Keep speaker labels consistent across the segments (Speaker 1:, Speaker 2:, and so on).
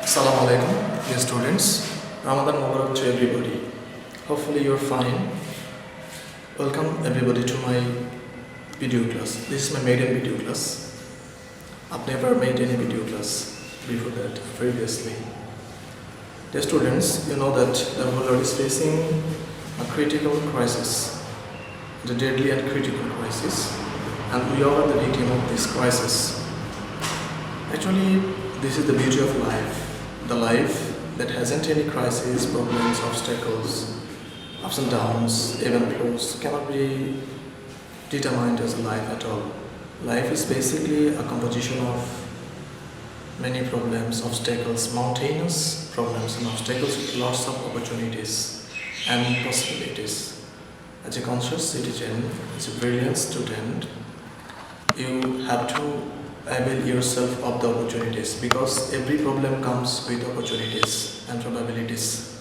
Speaker 1: Assalamu alaikum, dear students. Ramadan Mubarak to everybody. Hopefully you're fine. Welcome everybody to my video class. This is my maiden video class. I've never made any video class before that, previously. Dear students, you know that the world is facing a critical crisis, the deadly and critical crisis, and we all are the victim of this crisis. Actually, this is the beauty of life. The life that hasn't any crises, problems, obstacles, ups and downs, even flows cannot be determined as a life at all. Life is basically a composition of many problems, obstacles, mountainous problems and obstacles with lots of opportunities and possibilities. As a conscious citizen, as a brilliant student, you have to avail yourself of the opportunities, because every problem comes with opportunities and probabilities.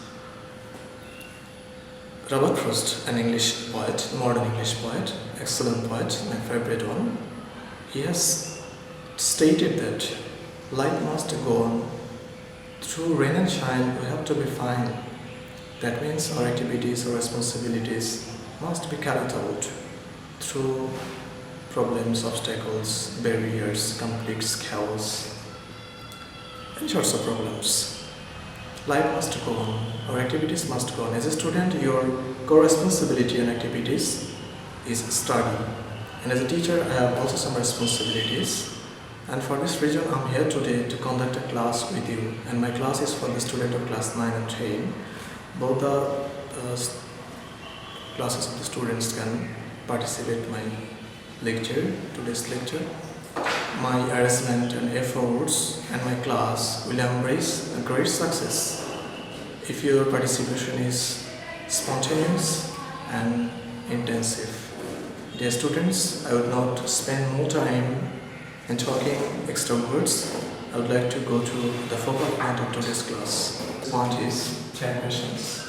Speaker 1: Robert Frost, an English poet, modern English poet, excellent poet, my favorite one, he has stated that life must go on. Through rain and shine, we have to be fine. That means our activities, our responsibilities must be carried out through problems, obstacles, barriers, conflicts, chaos, and sorts of problems. Life must go on, our activities must go on. As a student, your core responsibility and activities is study. And as a teacher, I have also some responsibilities. And for this reason, I'm here today to conduct a class with you. And my class is for the student of class 9 and 10. Both the classes of the students can participate in my lecture, today's lecture. My harassment and efforts and my class will embrace a great success if your participation is spontaneous and intensive. Dear students, I would not spend more time in talking extra words. I would like to go to the focal point of today's class. This point is 10 questions.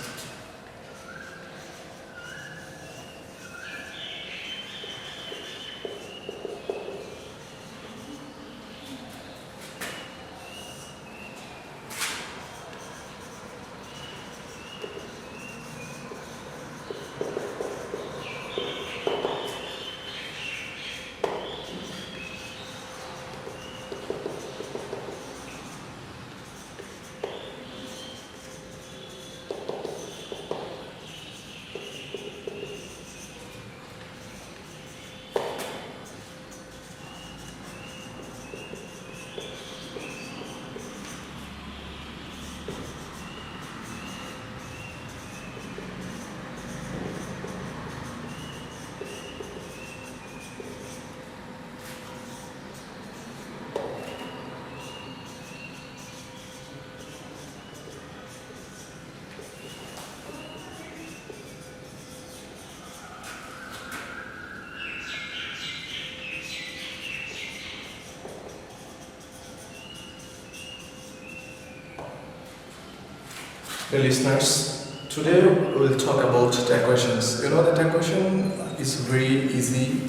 Speaker 1: Dear listeners, today we will talk about tag questions. You know that tag question is very easy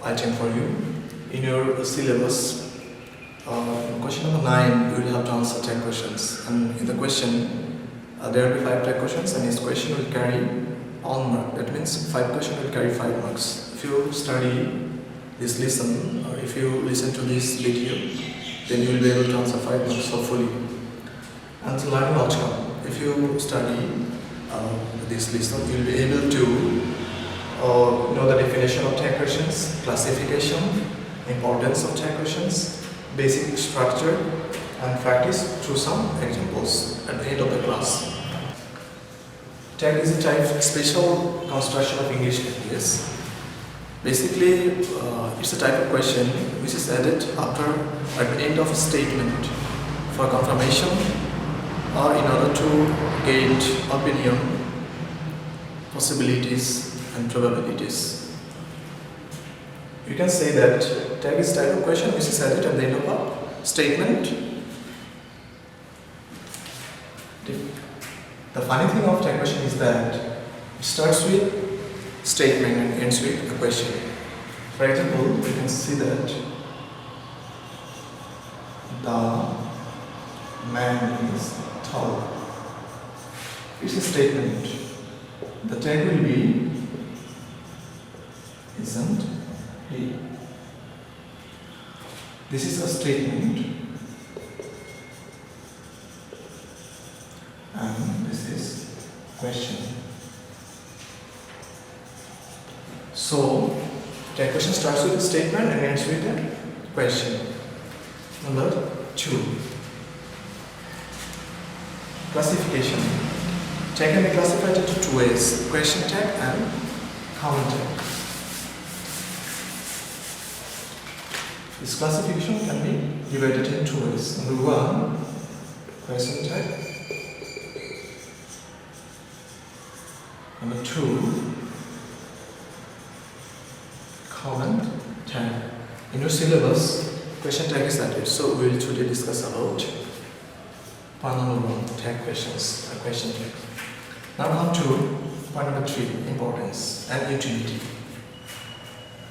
Speaker 1: item for you. In your syllabus, question number 9, you will have to answer 10 questions. And in the question, there will be 5 tag questions, and each question will carry on mark. That means 5 questions will carry 5 marks. If you study this lesson, or if you listen to this video, then you will be able to answer 5 marks hopefully. And to learning outcome, if you study this lesson, you will be able to know the definition of tag questions, classification, importance of tag questions, basic structure, and practice through some examples at the end of the class. Tag is a type special construction of English language. Basically, it's a type of question which is added at the end of a statement for confirmation, or in order to gauge opinion, possibilities and probabilities. You can say that tag is type of question which is added at the end of a statement. The funny thing of tag question is that it starts with statement and ends with a question. For example, we can see that the man is tall. It's a statement. The tag will be isn't he. This is a statement and this is question. So, the question starts with a statement and ends with a question. Number 2. Classification. Tag can be classified into 2 ways: question tag and comment tag. This classification can be divided in 2 ways. Number 1, question tag. Number 2, comment tag. In your syllabus, question tag is added. So we will today discuss about point number 1, tag questions, question tag. Now come to point number 3, importance and utility.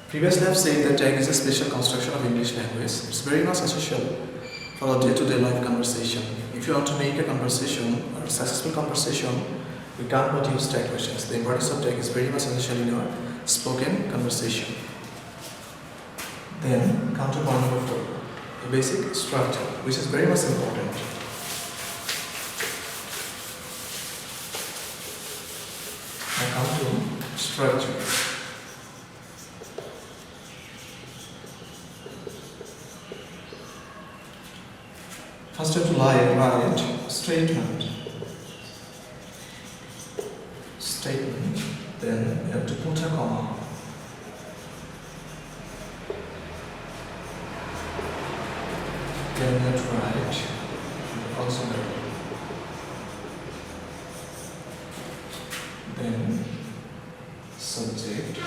Speaker 1: Previously I have said that tag is a special construction of English language. It's very much essential for our day-to-day life conversation. If you want to make a conversation or a successful conversation, you can't but use tag questions. The importance of tag is very much essential in your spoken conversation. Then come to point number 4, the basic structure, which is very much important. Now come to structure. First you have to write statement. Then you have to put a comma. Then you have to write auxiliary. Then subject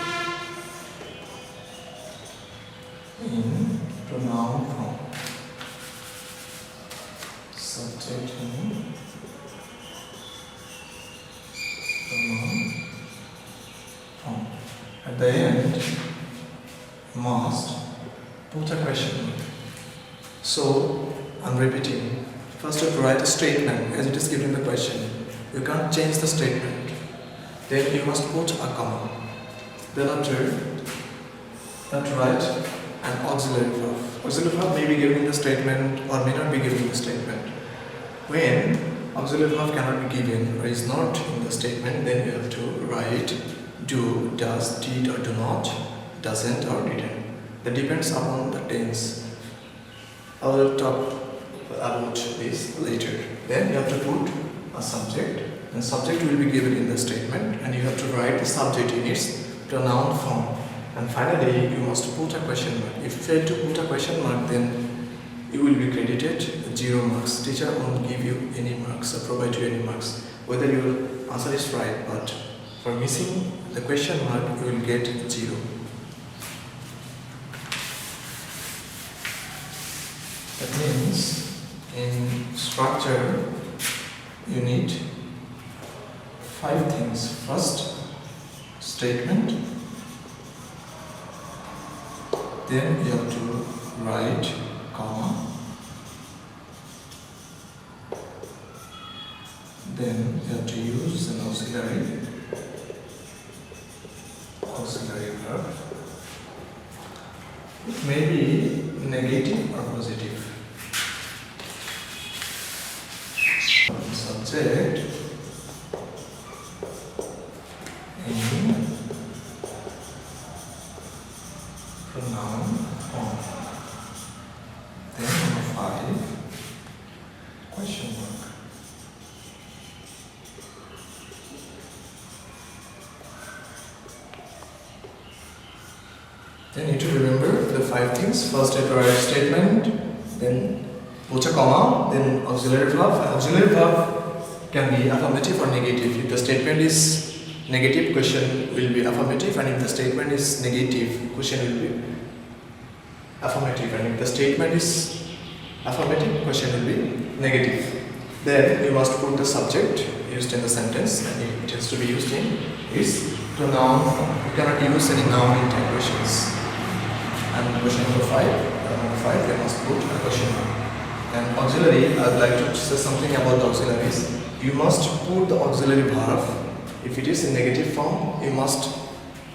Speaker 1: in pronoun form. Subject in pronoun form. At the end, you must put a question mark. So, I'm repeating. First you have to write a statement as it is given in the question. You can't change the statement. Then you must put a comma. Then after, you have to write an auxiliary verb. Auxiliary verb may be given in the statement or may not be given in the statement. When auxiliary verb cannot be given or is not in the statement, then you have to write do, does, did or do not, doesn't or didn't. That depends upon the tense. I will talk about this later. Then you have to put a subject, and subject will be given in the statement, and you have to write the subject in its pronoun form. And finally, you must put a question mark. If you fail to put a question mark, then you will be credited 0 marks. Teacher won't give you any marks or provide you any marks, whether your answer is right, but for missing the question mark, you will get 0. That means in structure you need 5 things. First, statement. Then you have to write comma. Then you have to use an auxiliary verb. It may be negative or positive. Subject in pronoun form. Then number 5, question mark. Then you need to remember the 5 things. First, you have to write a statement, then put a comma, then auxiliary verb. Auxiliary verb can be affirmative or negative. If the statement is negative, question will be affirmative, and if the statement is negative, question will be affirmative, and if the statement is affirmative, question will be negative. Then you must put the subject used in the sentence, and it has to be used in its pronoun form. You cannot use any noun in tag questions. And question number 5, you must put a question mark. And auxiliary auxiliary, I'd like to say something about the auxiliaries. You must put the auxiliary verb. If it is in negative form, you must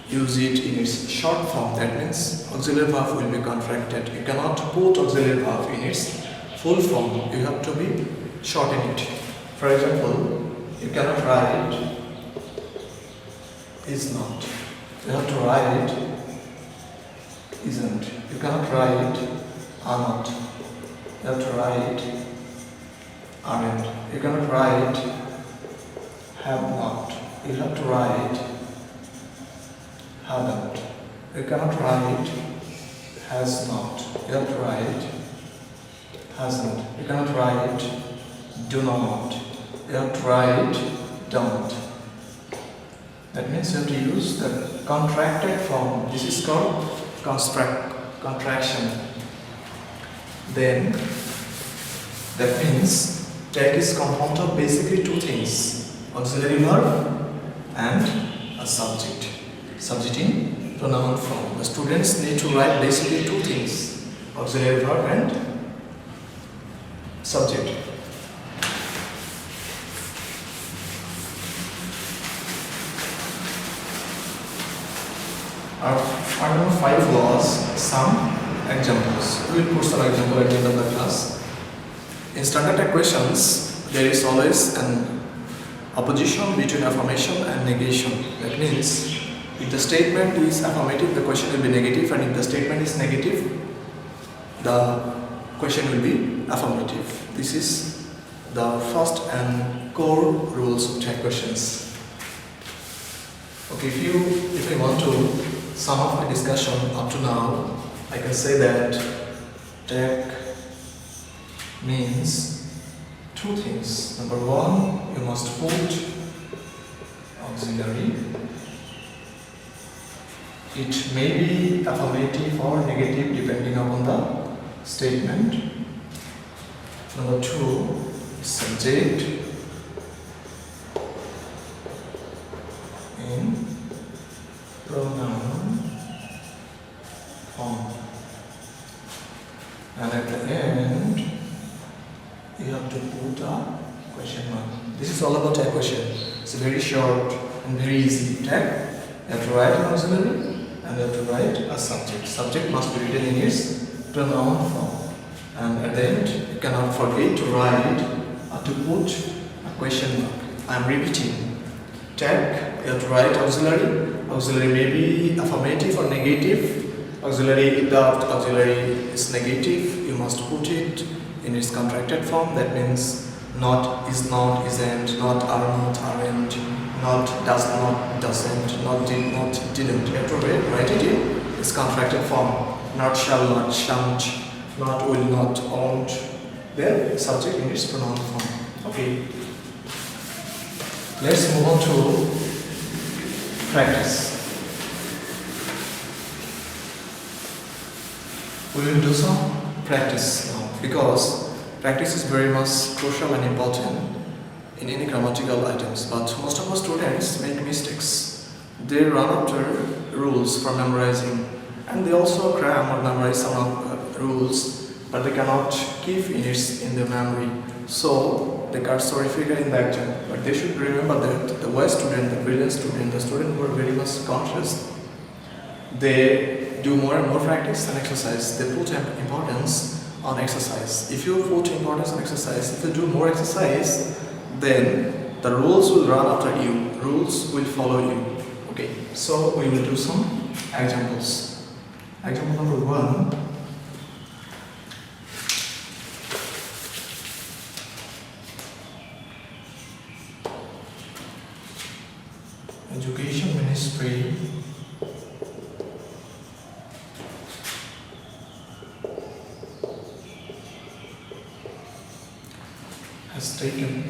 Speaker 1: use it in its short form. That means auxiliary verb will be contracted. You cannot put auxiliary verb in its full form. You have to be shorten it. For example, you cannot write is not. You have to write isn't. You cannot write are not. You have to write aren't. You cannot write have not. You have to write haven't. You cannot write has not. You have to write hasn't. You cannot write do not. You have to write don't. That means you have to use the contracted form. This is called contraction. Then that means tag is compounded of basically two things: auxiliary verb and a subject. Subject in pronoun form. The students need to write basically two things: auxiliary verb and subject. Our number 5 was some examples. We will put some example at the end of the class. In standard tag questions, there is always an opposition between affirmation and negation. That means if the statement is affirmative, the question will be negative, and if the statement is negative, the question will be affirmative. This is the first and core rules of tag questions. Okay, if you want to sum up my discussion up to now, I can say that tag means two things. Number one, you must put auxiliary. It may be affirmative or negative depending upon the statement. Number two, subject in pronoun form. And at the end, you have to put a question mark. This is all about tag question. It's a very short and very easy tag. You have to write an auxiliary and you have to write a subject. Subject must be written in its pronoun form. And at the end, you cannot forget to write or to put a question mark. I am repeating. Tag, you have to write auxiliary. Auxiliary may be affirmative or negative. Auxiliary, if the auxiliary is negative, you must put it in its contracted form. That means not, is not, isn't, not, are not, aren't, not, does not, doesn't, not, did not, didn't. You have to write it in its contracted form. Not, shall not, shan't, not, will not, won't. Then subject in its pronoun form. Okay. Let's move on to practice. We will do some practice now because practice is very much crucial and important in any grammatical items. But most of our students make mistakes. They run after rules for memorizing, and they also cram or memorize some of the rules, but they cannot keep it in their memory. So they got sorry figure in the exam. But they should remember that the wise student, the brilliant student, the student who are very much conscious, they do more and more practice and exercise. They put importance on exercise. If you put importance on exercise, if you do more exercise, then the rules will run after you. Rules will follow you. Okay, so we will do some examples. Example number 1. Education Ministry has taken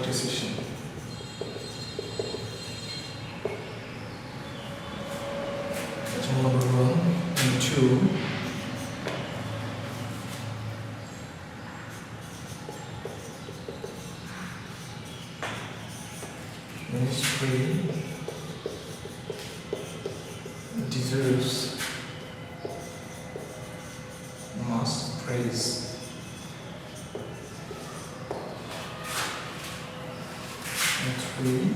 Speaker 1: decision. Example number 1 and 2. Ministry deserves must praise. And 3.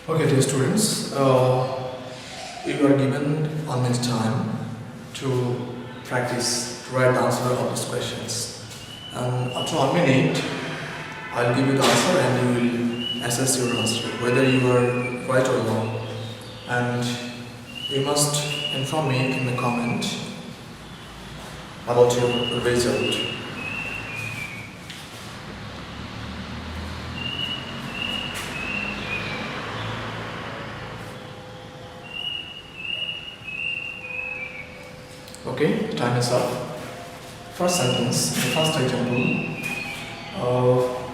Speaker 1: Okay, dear students, you are given 1 minute time to practice, to write the answer of these questions. And after 1 minute, I'll give you the answer and you will assess your answer, whether you are right or wrong. And you must inform me in the comment about your result. Okay, time is up. First sentence, the first example,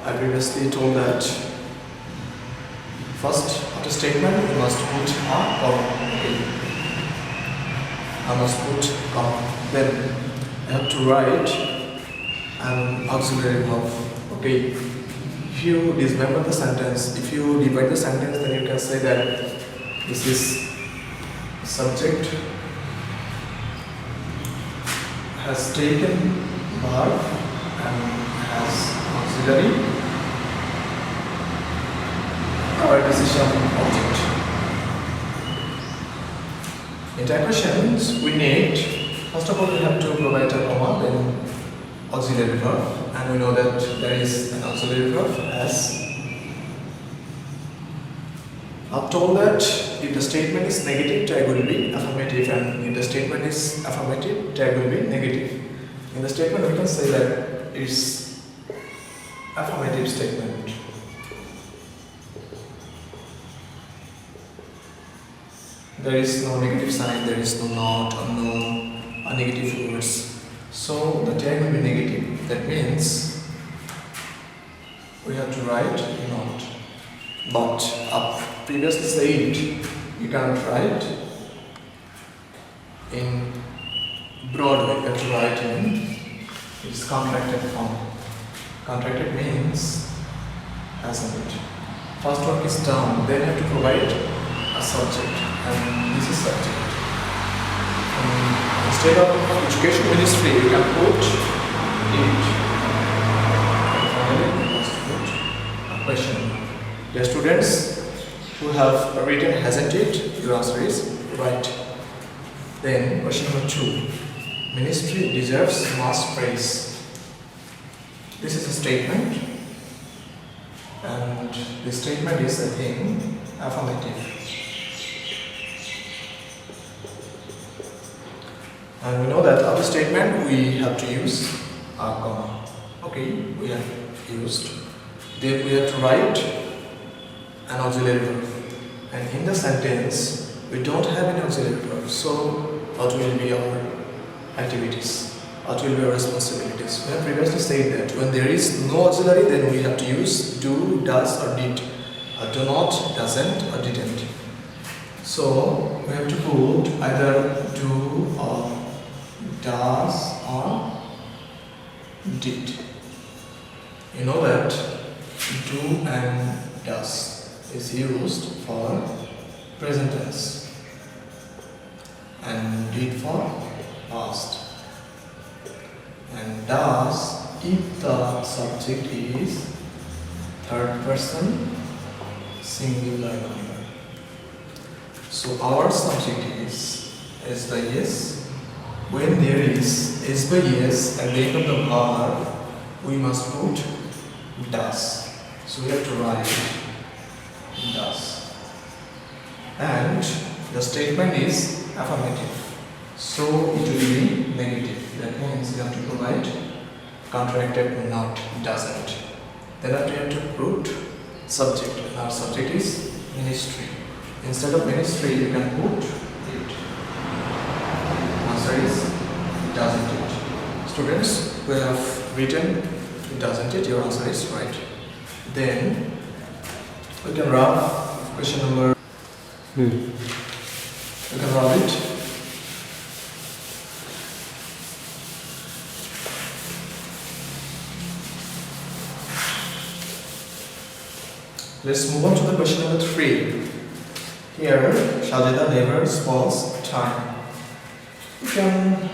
Speaker 1: I previously told that first, after statement, we must put a comma. Okay. I must put comma. Then I have to write an auxiliary verb. Okay. If you dismember the sentence, if you divide the sentence, then you can say that this is subject has taken verb and has auxiliary or decision object. In type questions, we need, first of all, we have to provide a comma, then auxiliary verb, and we know that there is an auxiliary verb as. I've told that if the statement is negative, tag will be affirmative, and if the statement is affirmative, tag will be negative. In the statement, we can say that it's affirmative statement. There is no negative sign, there is no not or no negative words. So the tag will be negative. That means we have to write not. But I've previously said you cannot write in broad way, you have to write in its contracted form. Contracted means hasn't it. First work is done, then you have to provide a subject, and this is subject. Instead of education ministry, you can put it. And finally, you must put a question. The students who have written hasn't it, your answer is right. Then question number 2. Ministry deserves mass praise. This is a statement, and the statement is a thing affirmative. And we know that after statement we have to use a comma. Okay, we have used. Then we have to write an auxiliary verb, and in the sentence we don't have any auxiliary verb, so what will be our activities, what will be our responsibilities? We have previously said that when there is no auxiliary, then we have to use do, does or did, or do not, doesn't or didn't. So we have to put either do or does or did. You know that do and does is used for present tense, and did for past. And does if the subject is third person singular number. So our subject is by yes. When there is by yes at the end of the verb, we must put does. So we have to write does. And the statement is affirmative. So it will be negative. That means you have to provide contracted not doesn't. Then after you have to put subject. Our subject is ministry. Instead of ministry, you can put it. Answer is doesn't it. Students, we have written doesn't it. Your answer is right. Then we can rub question number. We can rub it. Let's move on to the question number 3. Here, Shajida never spoils time. You can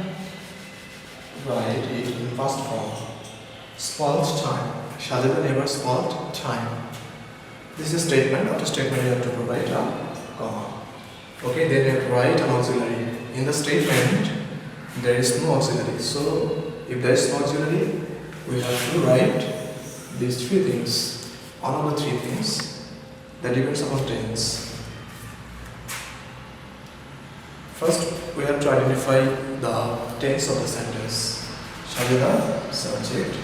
Speaker 1: write it in past form. Spoiled time. Shajida never spoiled time. This is a statement. After statement, you have to provide a comma. Okay, then you have to write an auxiliary. In the statement, there is no auxiliary. So, if there is no auxiliary, we have to write these 3 things. One of the 3 things that depends upon tense. First, we have to identify the tense of the sentence. Shajida, subject,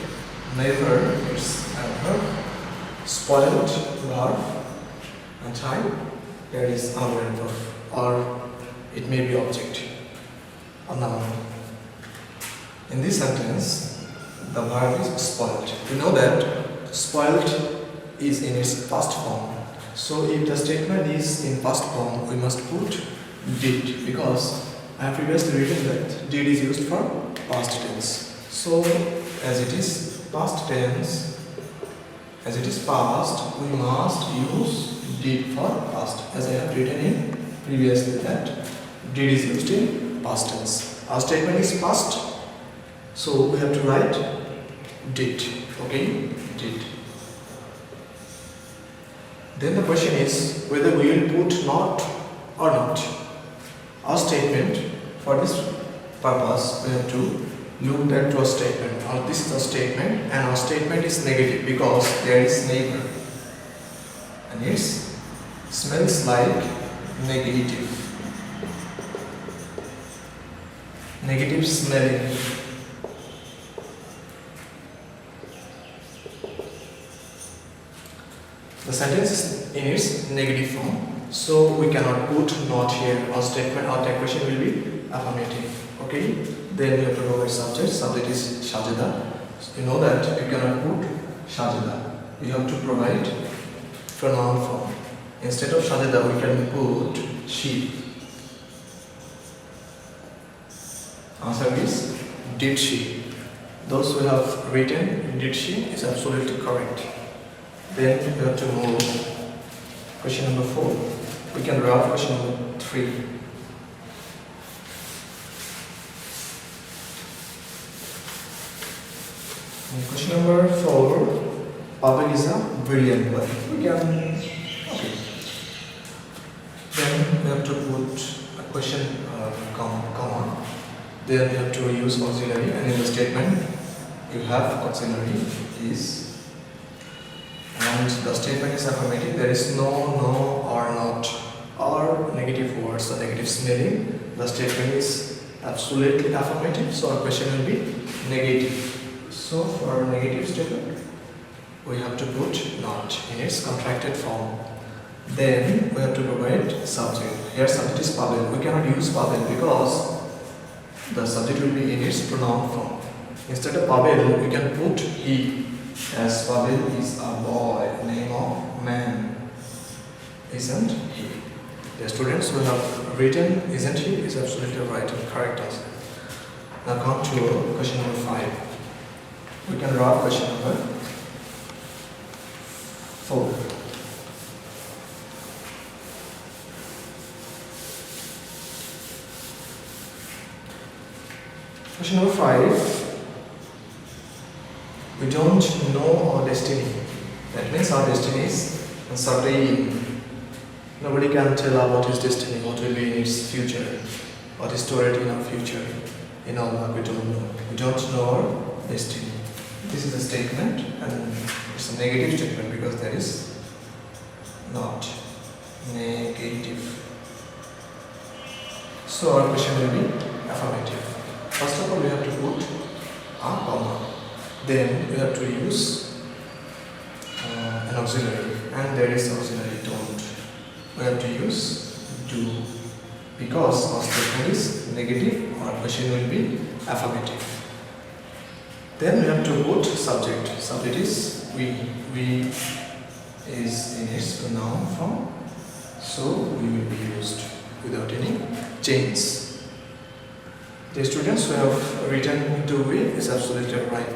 Speaker 1: never is verb, spoiled verb, and time, there is another verb, or it may be object, a noun. In this sentence, the verb is spoiled. We know that spoiled is in its past form. So if the statement is in past form, we must put did, because I have previously written that did is used for past tense. So as it is past tense, as it is past, we must use did for past, as I have written in previously that did is used in past tense. Our statement is past, so we have to write did. Okay, did. Then the question is whether we will put not or not. Our statement, for this purpose, we have to look back to a statement. This is a statement, and our statement is negative because there is neighbor, and it smells like negative. Negative smelling. The sentence is in its negative form, so we cannot put not here. Our statement, our question will be affirmative. Okay, then we have to provide subject. Subject is Shajida. You know that you cannot put Shajida. You have to provide pronoun form. Instead of Shajida, we can put she. Answer is did she. Those who have written did she is absolutely correct. Then we have to move question number 4. We can wrap question number 3. And question number 4. Pavel is a brilliant boy. We can. Okay. Then we have to put a question comma. Then we have to use auxiliary, and in the statement you have auxiliary is. And the statement is affirmative. There is no, or not, or negative words or negative smelling. The statement is absolutely affirmative, so our question will be negative. So for negative statement, we have to put not in its contracted form. Then we have to provide subject. Here subject is Pavel. We cannot use Pavel because the subject will be in its pronoun form. Instead of Pavel, we can put he. As Pavel is a boy, name of man, isn't he? The students who have written isn't he is absolutely right and correct answer. Now come to question number 5. We can draw question number 4. Question number 5. We don't know our destiny. That means our destiny is uncertain. Nobody can tell about his destiny, what will be in its future, what is stored in our future. In our life, we don't know. We don't know our destiny. This is a statement, and it's a negative statement because there is not negative. So our question will be affirmative. First of all, we have to put a comma. Then we have to use an auxiliary, and there is auxiliary don't. We have to use do. Because our statement is negative, our question will be affirmative. Then we have to put subject. Subject is we. We is in its pronoun form, so we will be used without any change. The students who have written to we is absolutely right.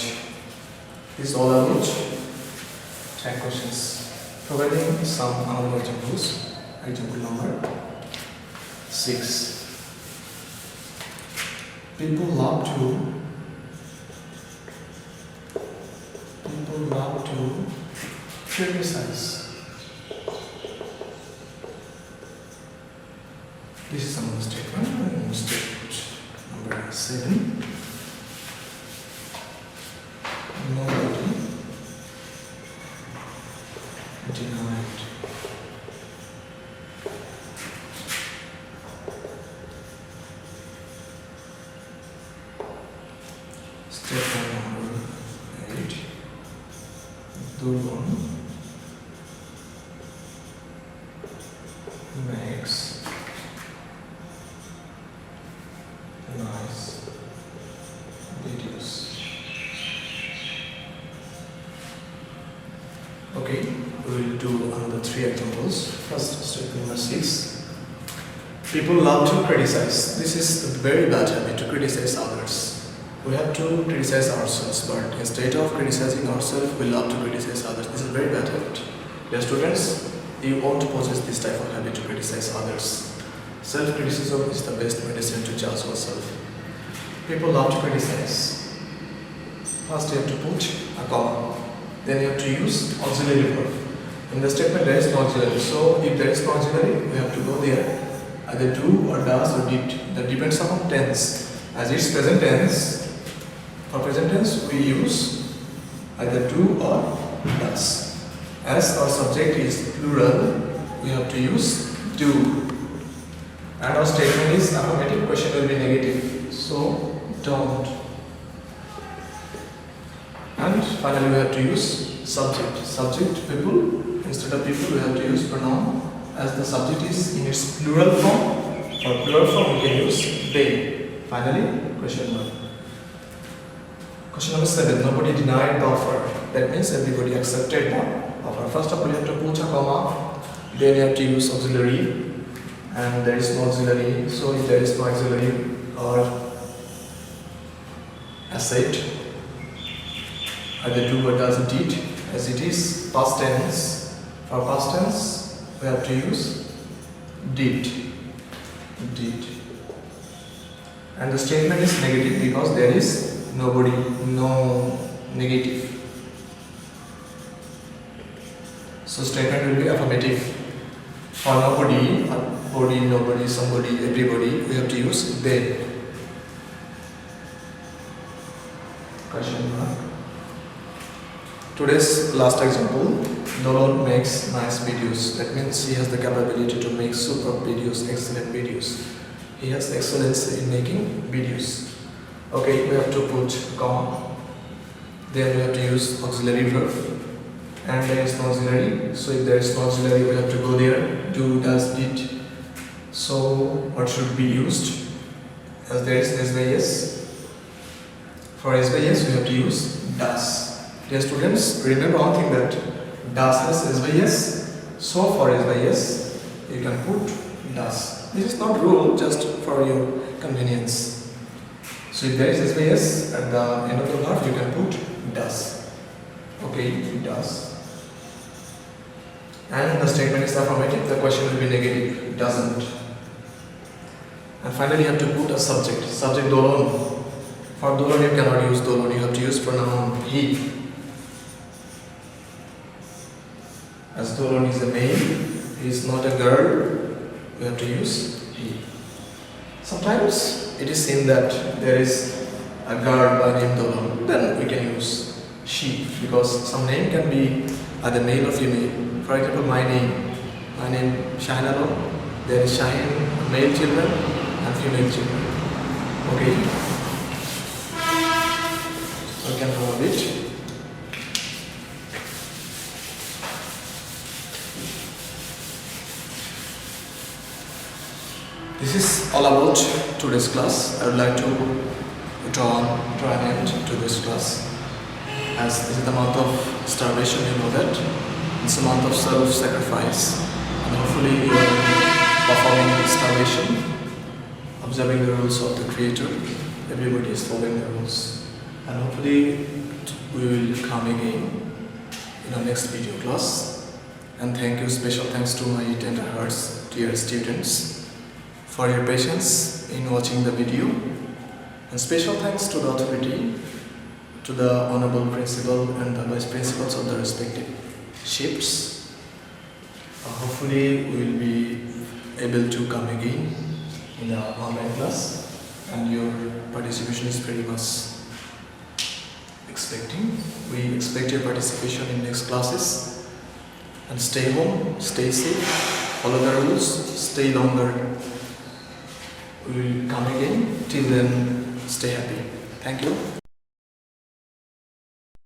Speaker 1: This is all about 10 questions. Providing some other examples. Example number 6. People love to criticize. This is another statement. Statement number 7. Nobody denied statement number 8. The one makes nice videos. Okay, we will do another 3 examples. First, statement number 6. People love to criticize. This is a very bad habit, to criticize others. We have to criticize ourselves, but instead of criticizing ourselves, we love to criticize others. This is a very bad habit. Dear students, you won't possess this type of habit to criticize others. Self-criticism is the best medicine to judge yourself. People love to criticize. First, you have to put a comma. Then you have to use auxiliary verb. In the statement, there is no auxiliary. So, if there is no auxiliary, we have to go there. Either do or does or did. That depends upon tense. As it's present tense, for present tense, we use either do or does. As our subject is plural, we have to use do. And our statement is affirmative, question will be negative. So, don't. And finally, we have to use subject. Subject, people. Instead of people, we have to use pronoun. As the subject is in its plural form, for plural form, we can use they. Finally, question 1. Question number 7. Nobody denied the offer. That means everybody accepted the offer. First of all, you have to put a comma. Then you have to use auxiliary. And there is no auxiliary. So if there is no auxiliary or asset, either do or does or did, as it is past tense. For past tense, we have to use did. Did. And the statement is negative because there is nobody, no negative. So statement will be affirmative. For nobody, body, nobody, somebody, everybody, we have to use they. Question mark. Today's last example. Dolon makes nice videos. That means he has the capability to make superb videos, excellent videos. He has excellence in making videos. Okay, we have to put comma. Then we have to use auxiliary verb. And there is no auxiliary. So if there is no auxiliary, we have to go there. Do, does, did. So what should be used? As there is S by S. For S by S, we have to use does. Dear students, remember one thing, that does has S by S. So for S by S, you can put does. This is not rule, just for your convenience. So if there is S by S at the end of the verb, you can put does. Okay, it does. And the statement is affirmative, the question will be negative, it doesn't. And finally, you have to put a subject. Subject dolon. For Dolan you cannot use Dolan, you have to use pronoun he. As Dolan is a male, he is not a girl, we have to use he. Sometimes it is seen that there is a girl by name Dolan, then we can use she, because some name can be either male or female. For example, my name Shahin, there is Shahin, male children and female children. Okay, we can hold it. This is all about today's class. I would like to draw an end to this class. As this is the month of starvation, you know that. It's a month of self-sacrifice. And hopefully you are performing starvation, observing the rules of the Creator. Everybody is following the rules. And hopefully we will come again in our next video class. And thank you, special thanks to my tender hearts, dear students, for your patience in watching the video, and special thanks to the authority, to the honorable principal and the vice principals of the respective shifts. Hopefully we will be able to come again in our online class, and your participation is pretty much expecting. We expect your participation in next classes, and stay home, stay safe, follow the rules, stay longer. We will come again. Till then, stay happy. Thank you.